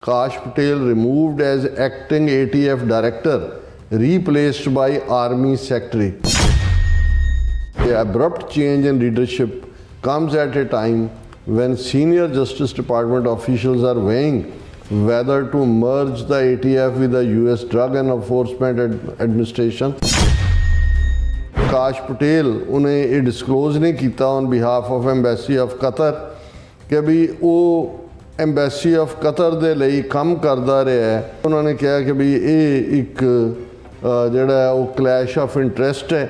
Kash Patel removed as acting ATF director, replaced by Army Secretary. The abrupt change in leadership comes at a time when senior Justice Department officials are weighing whether to merge the ATF with the US Drug and Enforcement Administration. Kash Patel उन्हें ये disclose नहीं किया on behalf of Embassy of Qatar कि भी वो embassy of Qatar ਦੇ ਲਈ ਕੰਮ ਕਰਦਾ ਰਿਹਾ ਹੈ। ਉਹਨਾਂ ਨੇ ਕਿਹਾ ਕਿ ਵੀ ਇਹ ਇੱਕ ਜਿਹੜਾ ਉਹ ਕਲੈਸ਼ ਆਫ ਇੰਟਰਸਟ ਹੈ।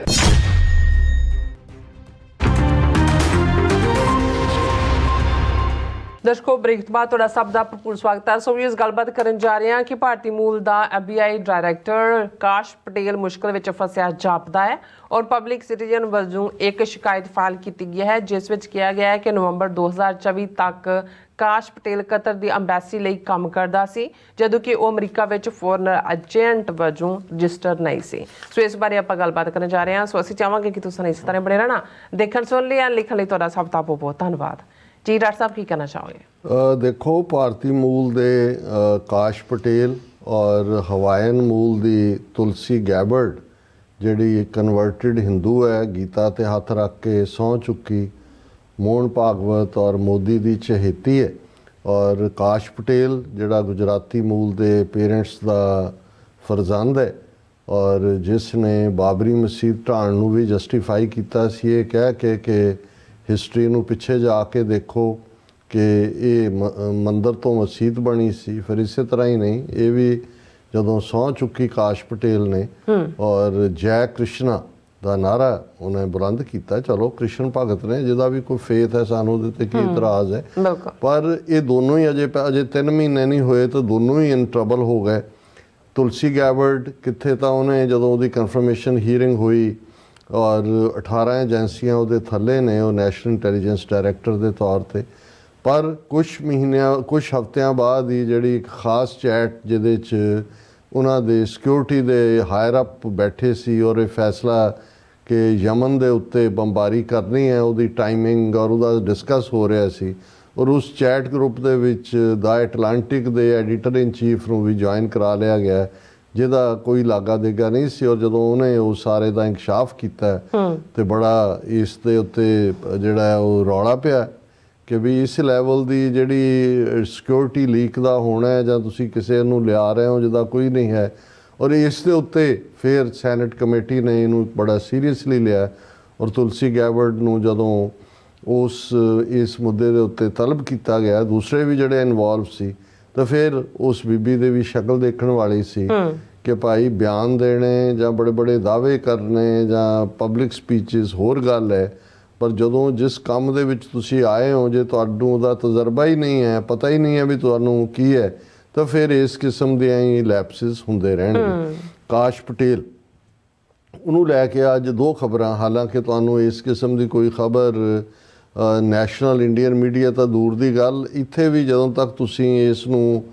ਦਰਸ਼ਕੋ ਬ੍ਰੇਕ ਤੋਂ ਬਾਅਦ ਤੁਹਾਡਾ ਸਭ ਦਾ ਭਰਪੂਰ ਸਵਾਗਤ ਹੈ। ਸੋ ਇਸ ਗੱਲਬਾਤ ਕਰਨ ਜਾ ਰਹੇ ਹਾਂ ਕਿ ਭਾਰਤੀ ਮੂਲ ਦਾ FBI ਡਾਇਰੈਕਟਰ ਕਾਸ਼ ਪਟੇਲ ਮੁਸ਼ਕਲ ਵਿੱਚ ਫਸਿਆ ਜਾਪਦਾ ਹੈ ਔਰ ਪਬਲਿਕ ਸਿਟੀਜ਼ਨ ਵਜੋਂ ਇੱਕ ਸ਼ਿਕਾਇਤ ਫਾਈਲ ਕੀਤੀ ਗਈ ਹੈ ਜਿਸ ਵਿੱਚ ਕਿਹਾ ਗਿਆ ਹੈ ਕਿ ਨਵੰਬਰ 2024 ਤੱਕ ਕਾਸ਼ ਪਟੇਲ ਕਤਰ ਦੀ ਅੰਬੈਸੀ ਲਈ ਕੰਮ ਕਰਦਾ ਸੀ ਜਦੋਂ ਕਿ ਉਹ ਅਮਰੀਕਾ ਵਿੱਚ ਫੋਰਨਰ ਏਜੰਟ ਵਜੋਂ ਰਜਿਸਟਰ ਨਹੀਂ ਸੀ। ਸੋ ਇਸ ਬਾਰੇ ਆਪਾਂ ਗੱਲਬਾਤ ਕਰਨ ਜਾ ਰਹੇ ਹਾਂ। ਸੋ ਅਸੀਂ ਚਾਹਾਂਗੇ ਕਿ ਤੁਸੀਂ ਇਸ ਤਰ੍ਹਾਂ ਬਣੇ ਰਹਿਣਾ। ਦੇਖਣ ਸੁਣ ਲਈ ਜਾਂ ਲਿਖਣ ਲਈ ਤੁਹਾਡਾ ਸਭ ਦਾ ਬਹੁਤ ਬਹੁਤ ਧੰਨਵਾਦ ਜੀ। ਡਾਕਟਰ ਸਾਹਿਬ ਕੀ ਕਹਿਣਾ ਚਾਹੋਗੇ? ਦੇਖੋ, ਭਾਰਤੀ ਮੂਲ ਦੇ ਕਾਸ਼ ਪਟੇਲ ਔਰ ਹਵਾਈਅਨ ਮੂਲ ਦੀ ਤੁਲਸੀ ਗੈਬਰਡ ਜਿਹੜੀ ਕਨਵਰਟਿਡ ਹਿੰਦੂ ਹੈ, ਗੀਤਾ ਤੇ ਹੱਥ ਰੱਖ ਕੇ ਸਹੁੰ ਚੁੱਕੀ, ਮੋਹਨ ਭਾਗਵਤ ਔਰ ਮੋਦੀ ਦੀ ਚਹੇਤੀ ਹੈ। ਔਰ ਕਾਸ਼ ਪਟੇਲ ਜਿਹੜਾ ਗੁਜਰਾਤੀ ਮੂਲ ਦੇ ਪੇਰੈਂਟਸ ਦਾ ਫਰਜ਼ੰਦ ਹੈ ਔਰ ਜਿਸ ਨੇ ਬਾਬਰੀ ਮਸਜਿਦ ਢਾਣ ਨੂੰ ਵੀ ਜਸਟੀਫਾਈ ਕੀਤਾ ਸੀ ਇਹ ਕਹਿ ਕੇ ਕਿ ਹਿਸਟਰੀ ਨੂੰ ਪਿੱਛੇ ਜਾ ਕੇ ਦੇਖੋ ਕਿ ਇਹ ਮੰਦਰ ਤੋਂ ਮਸਜਿਦ ਬਣੀ ਸੀ। ਫਿਰ ਇਸੇ ਤਰ੍ਹਾਂ ਹੀ ਨਹੀਂ, ਇਹ ਵੀ ਜਦੋਂ ਸਹੁੰ ਚੁੱਕੀ ਕਾਸ਼ ਪਟੇਲ ਨੇ ਔਰ ਜੈ ਕ੍ਰਿਸ਼ਨਾ ਦਾ ਨਾਰਾ ਉਹਨੇ ਬੁਲੰਦ ਕੀਤਾ। ਚਲੋ ਕ੍ਰਿਸ਼ਨ ਭਗਤ ਨੇ, ਜਿਹਦਾ ਵੀ ਕੋਈ ਫੇਥ ਹੈ, ਸਾਨੂੰ ਉਹਦੇ 'ਤੇ ਕੀ ਇਤਰਾਜ਼ ਹੈ, ਪਰ ਇਹ ਦੋਨੋਂ ਹੀ ਅਜੇ 3 ਮਹੀਨੇ ਨਹੀਂ ਹੋਏ ਤਾਂ ਦੋਨੋਂ ਹੀ ਇਨ ਟਰਬਲ ਹੋ ਗਏ। ਤੁਲਸੀ ਗੈਬਰਡ ਕਿੱਥੇ ਤਾਂ ਉਹਨੇ ਜਦੋਂ ਉਹਦੀ ਕਨਫਰਮੇਸ਼ਨ ਹੀਅਰਿੰਗ ਹੋਈ ਔਰ 18 ਏਜੰਸੀਆਂ ਉਹਦੇ ਥੱਲੇ ਨੇ, ਉਹ ਨੈਸ਼ਨਲ ਇੰਟੈਲੀਜੈਂਸ ਡਾਇਰੈਕਟਰ ਦੇ ਤੌਰ 'ਤੇ, ਪਰ ਕੁਛ ਹਫ਼ਤਿਆਂ ਬਾਅਦ ਹੀ ਜਿਹੜੀ ਇੱਕ ਖਾਸ ਚੈਟ ਜਿਹਦੇ 'ਚ ਉਹਨਾਂ ਦੇ ਸਿਕਿਉਰਿਟੀ ਦੇ ਹਾਇਰ ਅਪ ਬੈਠੇ ਸੀ ਔਰ ਇਹ ਫੈਸਲਾ ਕਿ ਯਮਨ ਦੇ ਉੱਤੇ ਬੰਬਾਰੀ ਕਰਨੀ ਹੈ ਉਹਦੀ ਟਾਈਮਿੰਗ ਔਰ ਉਹਦਾ ਡਿਸਕਸ ਹੋ ਰਿਹਾ ਸੀ। ਔਰ ਉਸ ਚੈਟ ਗਰੁੱਪ ਦੇ ਵਿੱਚ ਦਾ ਐਟਲਾਂਟਿਕ ਦੇ ਐਡੀਟਰ ਇਨ ਚੀਫ ਨੂੰ ਵੀ ਜੁਆਇਨ ਕਰਾ ਲਿਆ ਗਿਆ ਜਿਹਦਾ ਕੋਈ ਲਾਗਾ ਦੇਗਾ ਨਹੀਂ ਸੀ। ਔਰ ਜਦੋਂ ਉਹਨੇ ਉਹ ਸਾਰੇ ਦਾ ਇੰਕਸ਼ਾਫ ਕੀਤਾ ਤੇ ਬੜਾ ਇਸ ਦੇ ਉੱਤੇ ਜਿਹੜਾ ਉਹ ਰੌਲਾ ਪਿਆ ਕਿ ਵੀ ਇਸ ਲੈਵਲ ਦੀ ਜਿਹੜੀ ਸਿਕਿਉਰਿਟੀ ਲੀਕ ਦਾ ਹੋਣਾ ਜਾਂ ਤੁਸੀਂ ਕਿਸੇ ਨੂੰ ਲਿਆ ਰਹੇ ਹੋ ਜਿਹਦਾ ਕੋਈ ਨਹੀਂ ਹੈ। ਔਰ ਇਸ ਦੇ ਉੱਤੇ ਫਿਰ ਸੈਨੇਟ ਕਮੇਟੀ ਨੇ ਇਹਨੂੰ ਬੜਾ ਸੀਰੀਅਸਲੀ ਲਿਆ ਔਰ ਤੁਲਸੀ ਗੈਬਰਡ ਨੂੰ ਜਦੋਂ ਇਸ ਮੁੱਦੇ ਦੇ ਉੱਤੇ ਤਲਬ ਕੀਤਾ ਗਿਆ, ਦੂਸਰੇ ਵੀ ਜਿਹੜੇ ਇਨਵੋਲਵ ਸੀ, ਤਾਂ ਫਿਰ ਉਸ ਬੀਬੀ ਦੇ ਵੀ ਸ਼ਕਲ ਦੇਖਣ ਵਾਲੀ ਸੀ ਕਿ ਭਾਈ ਬਿਆਨ ਦੇਣੇ ਜਾਂ ਬੜੇ ਬੜੇ ਦਾਅਵੇ ਕਰਨੇ ਜਾਂ ਪਬਲਿਕ ਸਪੀਚਸ ਹੋਰ ਗੱਲ ਹੈ, ਪਰ ਜਦੋਂ ਜਿਸ ਕੰਮ ਦੇ ਵਿੱਚ ਤੁਸੀਂ ਆਏ ਹੋ ਜੇ ਤੁਹਾਨੂੰ ਉਹਦਾ ਤਜਰਬਾ ਹੀ ਨਹੀਂ ਹੈ, ਪਤਾ ਹੀ ਨਹੀਂ ਹੈ ਵੀ ਤੁਹਾਨੂੰ ਕੀ ਹੈ, ਤਾਂ ਫਿਰ ਇਸ ਕਿਸਮ ਦੇ ਹੀ ਲੈਪਸਿਸ ਹੁੰਦੇ ਰਹਿਣਗੇ। ਕਾਸ਼ ਪਟੇਲ ਉਹਨੂੰ ਲੈ ਕੇ ਅੱਜ 2 ਖਬਰਾਂ, ਹਾਲਾਂਕਿ ਤੁਹਾਨੂੰ ਇਸ ਕਿਸਮ ਦੀ ਕੋਈ ਖਬਰ ਨੈਸ਼ਨਲ ਇੰਡੀਅਨ ਮੀਡੀਆ ਤਾਂ ਦੂਰ ਦੀ ਗੱਲ, ਇੱਥੇ ਵੀ ਜਦੋਂ ਤੱਕ ਤੁਸੀਂ ਇਸ ਨੂੰ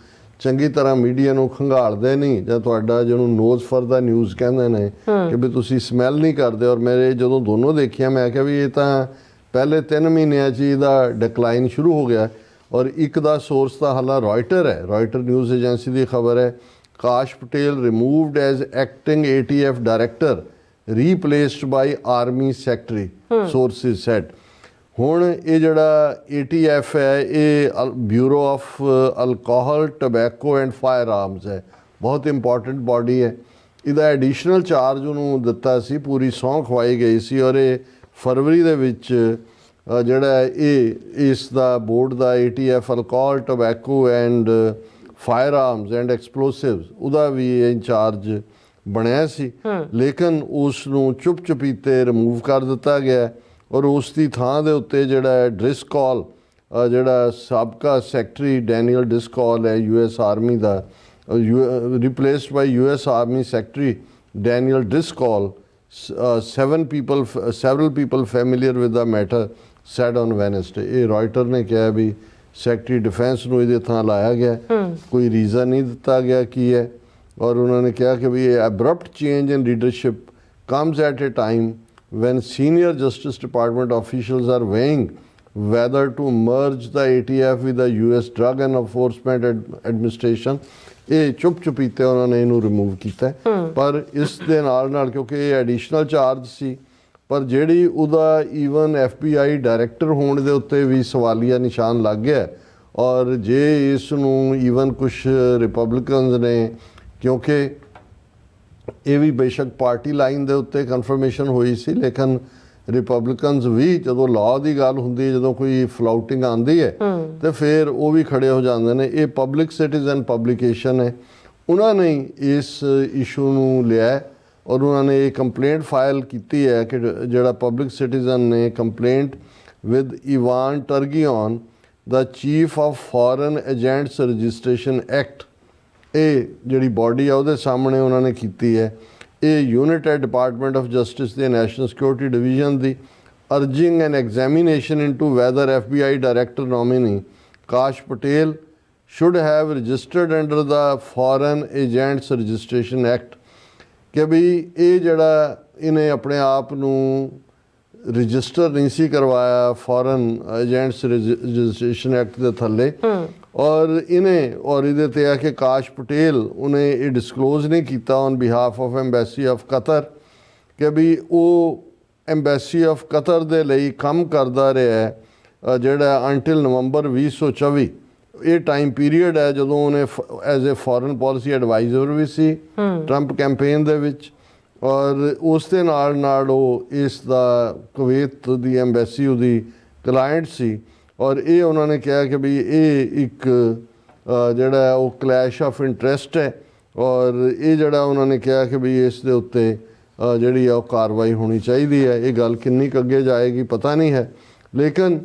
ਚੰਗੀ ਤਰ੍ਹਾਂ ਮੀਡੀਆ ਨੂੰ ਖੰਗਾਲਦੇ ਨਹੀਂ ਜਾਂ ਤੁਹਾਡਾ ਜਿਹਨੂੰ ਨੋਜ਼ ਫॉर ਦਾ ਨਿਊਜ਼ ਕਹਿੰਦੇ ਨੇ ਕਿ ਵੀ ਤੁਸੀਂ ਸਮੈਲ ਨਹੀਂ ਕਰਦੇ। ਔਰ ਮੇਰੇ ਜਦੋਂ ਦੋਨੋਂ ਦੇਖਿਆ ਮੈਂ ਕਿਹਾ ਵੀ ਇਹ ਤਾਂ ਪਹਿਲੇ 3 ਮਹੀਨਿਆਂ 'ਚ ਇਹਦਾ ਡਿਕਲਾਈਨ ਸ਼ੁਰੂ ਹੋ ਗਿਆ। ਔਰ ਇੱਕ ਦਾ ਸੋਰਸ ਤਾਂ ਹਾਲਾ ਰॉयटर ਹੈ, ਰॉयटर ਨਿਊਜ਼ ਏਜੰਸੀ ਦੀ ਖਬਰ ਹੈ, Kash Patel removed as acting ATF director, replaced by army secretary, sources said. ਹੁਣ ਇਹ ਜਿਹੜਾ ATF ਹੈ ਇਹ bureau of alcohol, tobacco and firearms ਹੈ, ਬਹੁਤ ਇੰਪੋਰਟੈਂਟ ਬਾਡੀ ਹੈ। ਇਹਦਾ ਐਡੀਸ਼ਨਲ ਚਾਰਜ ਉਹਨੂੰ ਦਿੱਤਾ ਸੀ, ਪੂਰੀ ਸਹੁੰ ਖਵਾਈ ਗਈ ਸੀ ਔਰ ਇਹ ਫਰਵਰੀ ਦੇ ਵਿੱਚ ਜਿਹੜਾ ਇਸ ਦਾ ਬੋਰਡ ਦਾ ATF alcohol, tobacco and firearms and explosives ਉਹਦਾ ਵੀ ਇੰਚਾਰਜ ਬਣਿਆ ਸੀ, ਲੇਕਿਨ ਉਸ ਨੂੰ ਚੁੱਪ ਚੁਪੀਤੇ ਰਿਮੂਵ ਕਰ ਦਿੱਤਾ ਗਿਆ ਔਰ ਉਸ ਦੀ ਥਾਂ ਦੇ ਉੱਤੇ ਜਿਹੜਾ ਡ੍ਰਿਸਕੋਲ, ਜਿਹੜਾ ਸਾਬਕਾ ਸੈਕਟਰੀ ਡੈਨੀਅਲ ਡਿਸਕੋਲ ਹੈ US ਆਰਮੀ ਦਾ, replaced by US army secretary Daniel Driscoll. several people familiar with the matter said on Wednesday। ਇਹ ਰॉयटर ਨੇ ਕਿਹਾ ਵੀ ਸੈਕਟਰੀ ਡਿਫੈਂਸ ਨੂੰ ਇਹਦੇ ਥਾਂ ਲਾਇਆ ਗਿਆ, ਕੋਈ ਰੀਜ਼ਨ ਨਹੀਂ ਦਿੱਤਾ ਗਿਆ ਕੀ ਹੈ। ਔਰ ਉਹਨਾਂ ਨੇ ਕਿਹਾ ਕਿ ਵੀ ਇਹ abrupt change in leadership comes at a time when senior Justice Department officials are weighing whether to merge the ATF with the US Drug and Enforcement Administration। ਇਹ ਚੁੱਪ ਚੁਪੀਤੇ ਉਹਨਾਂ ਨੇ ਇਹਨੂੰ ਰਿਮੂਵ ਕੀਤਾ ਪਰ ਇਸ ਦੇ ਨਾਲ ਕਿਉਂਕਿ ਇਹ ਐਡੀਸ਼ਨਲ ਚਾਰਜ ਸੀ ਪਰ ਜਿਹੜੀ ਉਹਦਾ ਈਵਨ FBI ਡਾਇਰੈਕਟਰ ਹੋਣ ਦੇ ਉੱਤੇ ਵੀ ਸਵਾਲੀਆ ਨਿਸ਼ਾਨ ਲੱਗ ਗਿਆ ਔਰ ਜੇ ਇਸ ਨੂੰ ਈਵਨ ਕੁਝ ਰਿਪਬਲਿਕਨਸ ਨੇ ਕਿਉਂਕਿ ਇਹ ਵੀ ਬੇਸ਼ੱਕ ਪਾਰਟੀ ਲਾਈਨ ਦੇ ਉੱਤੇ ਕਨਫਰਮੇਸ਼ਨ ਹੋਈ ਸੀ ਲੇਕਿਨ ਰਿਪਬਲਿਕਨਸ ਵੀ ਜਦੋਂ ਲਾਅ ਦੀ ਗੱਲ ਹੁੰਦੀ ਹੈ ਜਦੋਂ ਕੋਈ ਫਲਾਊਟਿੰਗ ਆਉਂਦੀ ਹੈ ਤੇ ਫਿਰ ਉਹ ਵੀ ਖੜੇ ਹੋ ਜਾਂਦੇ ਨੇ। ਇਹ ਪਬਲਿਕ ਸਿਟੀਜ਼ਨ ਪਬਲੀਕੇਸ਼ਨ ਹੈ ਉਹਨਾਂ ਨੇ ਇਸ ਇਸ਼ੂ ਨੂੰ ਲਿਆ ਔਰ ਉਹਨਾਂ ਨੇ ਇਹ ਕੰਪਲੇਂਟ ਫਾਈਲ ਕੀਤੀ ਹੈ ਕਿ ਜਿਹੜਾ ਪਬਲਿਕ ਸਿਟੀਜ਼ਨ ਨੇ ਕੰਪਲੇਂਟ ਵਿਦ ਇਵਾਨ ਟਰਗੀਓਨ ਦਾ chief of foreign agents registration act ਇਹ ਜਿਹੜੀ ਬਾਡੀ ਆ ਉਹਦੇ ਸਾਹਮਣੇ ਉਹਨਾਂ ਨੇ ਕੀਤੀ ਹੈ। ਇਹ ਯੂਨਿਟ ਹੈ ਡਿਪਾਰਟਮੈਂਟ ਆਫ ਜਸਟਿਸ ਦੇ ਨੈਸ਼ਨਲ ਸਿਕਿਉਰਿਟੀ ਡਿਵੀਜ਼ਨ ਦੀ urging an examination into whether FBI director nominee Kash Patel should have registered under the Foreign Agents Registration Act ਕਿ ਵੀ ਇਹ ਜਿਹੜਾ ਇਹਨੇ ਆਪਣੇ ਆਪ ਨੂੰ ਰਜਿਸਟਰ ਨਹੀਂ ਸੀ ਕਰਵਾਇਆ ਫੋਰਨ ਏਜੰਟਸ ਰਜਿਸਟ੍ਰੇਸ਼ਨ ਐਕਟ ਦੇ ਥੱਲੇ ਔਰ ਇਹਦੇ ਤੇ ਆ ਕਿ ਕਾਸ਼ ਪਟੇਲ ਉਹਨੇ ਇਹ ਡਿਸਕਲੋਜ਼ ਨਹੀਂ ਕੀਤਾ on behalf of embassy of Qatar ਕਿ ਵੀ ਉਹ ਐਮਬੈਸੀ ਆਫ ਕਤਰ ਦੇ ਲਈ ਕੰਮ ਕਰਦਾ ਰਿਹਾ ਜਿਹੜਾ ਅੰਟਿਲ ਨਵੰਬਰ 2024 ਇਹ ਟਾਈਮ ਪੀਰੀਅਡ ਹੈ ਜਦੋਂ ਉਹਨੇ as a foreign policy adviser ਵੀ ਸੀ ਟਰੰਪ ਕੈਂਪੇਨ ਦੇ ਵਿੱਚ ਔਰ ਉਸ ਦੇ ਨਾਲ ਉਹ ਇਸ ਦਾ ਕੁਵੈਤ ਦੀ ਐਮਬੈਸੀ ਉਹਦੀ ਕਲਾਇੰਟ ਸੀ ਔਰ ਇਹ ਉਹਨਾਂ ਨੇ ਕਿਹਾ ਕਿ ਵੀ ਇਹ ਇੱਕ ਜਿਹੜਾ ਉਹ ਕਲੈਸ਼ ਆਫ ਇੰਟਰਸਟ ਹੈ ਔਰ ਇਹ ਜਿਹੜਾ ਉਹਨਾਂ ਨੇ ਕਿਹਾ ਕਿ ਵੀ ਇਸ ਦੇ ਉੱਤੇ ਜਿਹੜੀ ਆ ਉਹ ਕਾਰਵਾਈ ਹੋਣੀ ਚਾਹੀਦੀ ਹੈ। ਇਹ ਗੱਲ ਕਿੰਨੀ ਕੁ ਅੱਗੇ ਜਾਏਗੀ ਪਤਾ ਨਹੀਂ ਹੈ ਲੇਕਿਨ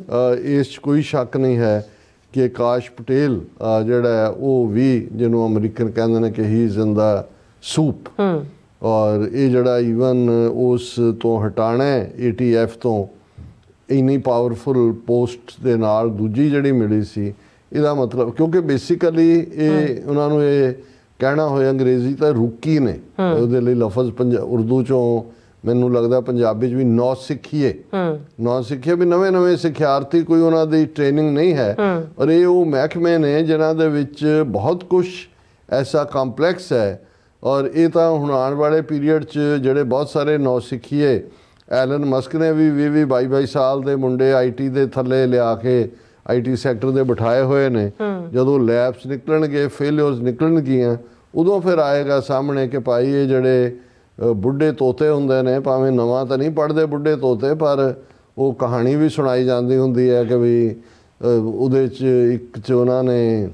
ਇਸ 'ਚ ਕੋਈ ਸ਼ੱਕ ਨਹੀਂ ਹੈ ਕਿ ਕਾਸ਼ ਪਟੇਲ ਜਿਹੜਾ ਉਹ ਵੀ ਜਿਹਨੂੰ ਅਮਰੀਕਨ ਕਹਿੰਦੇ ਨੇ ਕਿ ਹੀ ਇਜ਼ ਇਨ ਦਾ ਸੂਪ ਔਰ ਇਹ ਜਿਹੜਾ ਈਵਨ ਉਸ ਤੋਂ ਹਟਾਣਾ ATF ਤੋਂ ਇੰਨੀ ਪਾਵਰਫੁਲ ਪੋਸਟ ਦੇ ਨਾਲ ਦੂਜੀ ਜਿਹੜੀ ਮਿਲੀ ਸੀ ਇਹਦਾ ਮਤਲਬ ਕਿਉਂਕਿ ਬੇਸਿਕਲੀ ਇਹ ਉਹਨਾਂ ਨੂੰ ਇਹ ਕਹਿਣਾ ਹੋਇਆ ਅੰਗਰੇਜ਼ੀ ਤਾਂ ਰੁਕੀ ਨੇ ਉਹਦੇ ਲਈ ਲਫ਼ਜ਼ ਉਰਦੂ 'ਚੋਂ ਮੈਨੂੰ ਲੱਗਦਾ ਪੰਜਾਬੀ 'ਚ ਵੀ ਨੌ ਸਿੱਖੀਏ ਵੀ ਨਵੇਂ ਸਿੱਖਿਆਰਥੀ ਕੋਈ ਉਹਨਾਂ ਦੀ ਟ੍ਰੇਨਿੰਗ ਨਹੀਂ ਹੈ ਔਰ ਇਹ ਉਹ ਮਹਿਕਮੇ ਨੇ ਜਿਨ੍ਹਾਂ ਦੇ ਵਿੱਚ ਬਹੁਤ ਕੁਝ ਐਸਾ ਕੰਪਲੈਕਸ ਹੈ ਔਰ ਇਹ ਤਾਂ ਹੁਣ ਆਉਣ ਵਾਲੇ ਪੀਰੀਅਡ 'ਚ ਜਿਹੜੇ ਬਹੁਤ ਸਾਰੇ ਨੌ ਸਿੱਖੀਏ ਐਲਨ ਮਸਕ ਨੇ ਵੀ 22 ਸਾਲ ਦੇ ਮੁੰਡੇ IT ਦੇ ਥੱਲੇ ਲਿਆ ਕੇ IT ਸੈਕਟਰ ਦੇ ਬਿਠਾਏ ਹੋਏ ਨੇ ਜਦੋਂ ਲੈਬਸ ਨਿਕਲਣਗੇ ਫੇਲਿਅਰਸ ਨਿਕਲਣਗੀਆਂ ਉਦੋਂ ਫਿਰ ਆਏਗਾ ਸਾਹਮਣੇ ਕਿ ਭਾਈ ਇਹ ਜਿਹੜੇ ਬੁੱਢੇ ਤੋਤੇ ਹੁੰਦੇ ਨੇ ਭਾਵੇਂ ਨਵਾਂ ਤਾਂ ਨਹੀਂ ਪੜ੍ਹਦੇ ਬੁੱਢੇ ਤੋਤੇ ਪਰ ਉਹ ਕਹਾਣੀ ਵੀ ਸੁਣਾਈ ਜਾਂਦੀ ਹੁੰਦੀ ਹੈ ਕਿ ਵੀ ਉਹਦੇ 'ਚ ਇੱਕ 'ਚ ਉਹਨਾਂ ਨੇ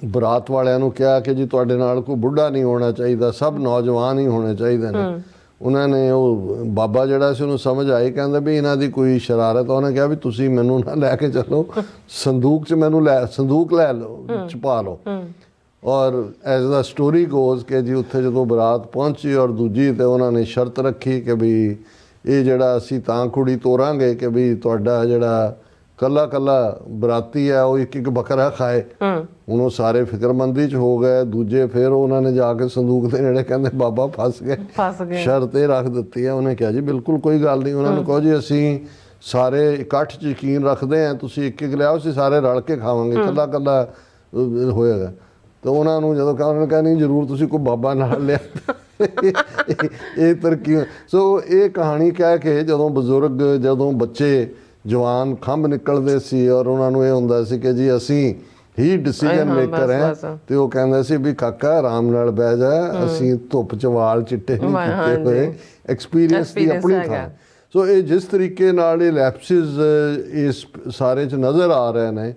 ਬਰਾਤ ਵਾਲਿਆਂ ਨੂੰ ਕਿਹਾ ਕਿ ਜੀ ਤੁਹਾਡੇ ਨਾਲ ਕੋਈ ਬੁੱਢਾ ਨਹੀਂ ਹੋਣਾ ਚਾਹੀਦਾ ਸਭ ਨੌਜਵਾਨ ਹੀ ਹੋਣੇ ਚਾਹੀਦੇ ਨੇ ਉਹਨਾਂ ਨੇ ਉਹ ਬਾਬਾ ਜਿਹੜਾ ਸੀ ਉਹਨੂੰ ਸਮਝ ਆਈ ਕਹਿੰਦਾ ਵੀ ਇਹਨਾਂ ਦੀ ਕੋਈ ਸ਼ਰਾਰਤ ਉਹਨੇ ਕਿਹਾ ਵੀ ਤੁਸੀਂ ਮੈਨੂੰ ਨਾ ਲੈ ਕੇ ਚੱਲੋ ਸੰਦੂਕ 'ਚ ਮੈਨੂੰ ਸੰਦੂਕ ਲੈ ਲਓ ਛੁਪਾ ਲਓ ਔਰ ਐਜ਼ ਦਾ ਸਟੋਰੀ ਗੋਜ਼ ਕਿ ਜੀ ਉੱਥੇ ਜਦੋਂ ਬਰਾਤ ਪਹੁੰਚੀ ਔਰ ਦੂਜੀ ਤੇ ਉਹਨਾਂ ਨੇ ਸ਼ਰਤ ਰੱਖੀ ਕਿ ਵੀ ਇਹ ਜਿਹੜਾ ਅਸੀਂ ਤਾਂ ਕੁੜੀ ਤੋਰਾਂਗੇ ਕਿ ਵੀ ਤੁਹਾਡਾ ਜਿਹੜਾ ਕੱਲਾ ਬਰਾਤੀ ਹੈ ਉਹ ਇੱਕ ਬੱਕਰਾ ਖਾਏ ਹੁਣ ਉਹ ਸਾਰੇ ਫਿਕਰਮੰਦੀ 'ਚ ਹੋ ਗਏ ਦੂਜੇ ਫਿਰ ਉਹਨਾਂ ਨੇ ਜਾ ਕੇ ਸੰਦੂਕ ਦੇ ਨੇੜੇ ਕਹਿੰਦੇ ਬਾਬਾ ਫਸ ਗਏ ਸ਼ਰਤ ਇਹ ਰੱਖ ਦਿੱਤੀ ਹੈ ਉਹਨੇ ਕਿਹਾ ਜੀ ਬਿਲਕੁਲ ਕੋਈ ਗੱਲ ਨਹੀਂ ਉਹਨਾਂ ਨੂੰ ਕਹੋ ਜੀ ਅਸੀਂ ਸਾਰੇ ਇਕੱਠ 'ਚ ਯਕੀਨ ਰੱਖਦੇ ਹਾਂ ਤੁਸੀਂ ਇੱਕ ਲਿਆਓ ਅਸੀਂ ਸਾਰੇ ਰਲ ਕੇ ਖਾਵਾਂਗੇ ਕੱਲਾ ਹੋਏਗਾ ਤਾਂ ਉਹਨਾਂ ਨੂੰ ਜਦੋਂ ਉਹਨਾਂ ਨੇ ਕਿਹਾ ਨਹੀਂ ਜ਼ਰੂਰ ਤੁਸੀਂ ਕੋਈ ਬਾਬਾ ਨਾਲ ਲਿਆ ਇਹ ਤਰੱਕੀ ਸੋ ਇਹ ਕਹਾਣੀ ਕਹਿ ਕੇ ਜਦੋਂ ਬਜ਼ੁਰਗ ਜਦੋਂ ਬੱਚੇ ਜਵਾਨ ਖੰਭ ਨਿਕਲਦੇ ਸੀ ਔਰ ਉਹਨਾਂ ਨੂੰ ਇਹ ਹੁੰਦਾ ਸੀ ਕਿ ਜੀ ਅਸੀਂ ਹੀ ਡਿਸੀਜਨ ਮੇਕਰ ਹੈ ਤੇ ਉਹ ਕਹਿੰਦਾ ਸੀ ਵੀ ਕਾਕਾ ਆਰਾਮ ਨਾਲ ਬਹਿ ਜਾ ਅਸੀਂ ਧੁੱਪ 'ਚ ਵਾਲ ਚਿੱਟੇ ਨਹੀਂ ਕੀਤੇ ਹੋਏ ਐਕਸਪੀਰੀਅੰਸ ਦੀ ਆਪਣੀ ਥਾਂ ਸੋ ਇਹ ਜਿਸ ਤਰੀਕੇ ਨਾਲ ਇਹ ਲੈਪਸਿਸ ਇਸ ਸਾਰੇ 'ਚ ਨਜ਼ਰ ਆ ਰਹੇ ਨੇ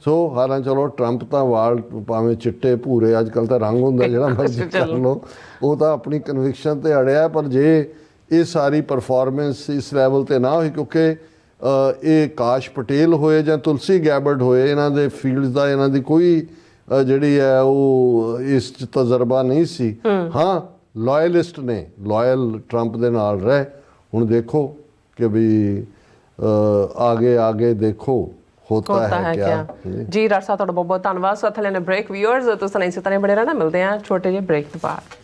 ਸੋ ਹਾਲਾਂ ਚਲੋ ਟਰੰਪ ਤਾਂ ਵਾਲ ਭਾਵੇਂ ਚਿੱਟੇ ਭੂਰੇ ਅੱਜ ਕੱਲ੍ਹ ਤਾਂ ਰੰਗ ਹੁੰਦਾ ਜਿਹੜਾ ਮਰਜ਼ੀ ਕਰ ਲਓ ਉਹ ਤਾਂ ਆਪਣੀ ਕਨਵਿਕਸ਼ਨ 'ਤੇ ਅੜਿਆ ਪਰ ਜੇ ਇਹ ਸਾਰੀ ਪਰਫਾਰਮੈਂਸ ਇਸ ਲੈਵਲ 'ਤੇ ਨਾ ਹੋਈ ਕਿਉਂਕਿ ਇਹ ਕਾਸ਼ ਪਟੇਲ ਹੋਏ ਜਾਂ ਤੁਲਸੀ ਗੈਬਰਡ ਹੋਏ ਇਹਨਾਂ ਦੇ ਫੀਲਡਸ ਦਾ ਇਹਨਾਂ ਦੀ ਕੋਈ ਜਿਹੜੀ ਹੈ ਉਹ ਇਸ 'ਚ ਤਜਰਬਾ ਨਹੀਂ ਸੀ ਹਾਂ ਲਾਇਲਿਸਟ ਨੇ ਲਾਇਲ ਟਰੰਪ ਦੇ ਨਾਲ ਰਹੇ ਹੁਣ ਦੇਖੋ ਕਿ ਵੀ ਆਗੇ ਦੇਖੋ ਹੋਤਾ ਹੈ ਕਿਆ ਜੀ ਡਾਕਟਰ ਸਾਹਿਬ ਤੁਹਾਡਾ ਬਹੁਤ ਬਹੁਤ ਧੰਨਵਾਦ। ਸੋ ਇੱਥੇ ਲੈਣੇ ਬ੍ਰੇਕ ਵਿਊਅਰਸ ਤੁਸੀਂ ਇਸੇ ਤਰ੍ਹਾਂ ਬਣੇ ਰਹਿਣਾ ਮਿਲਦੇ ਹਾਂ ਛੋਟੇ ਜਿਹੇ ਬ੍ਰੇਕ ਤੋਂ ਬਾਅਦ।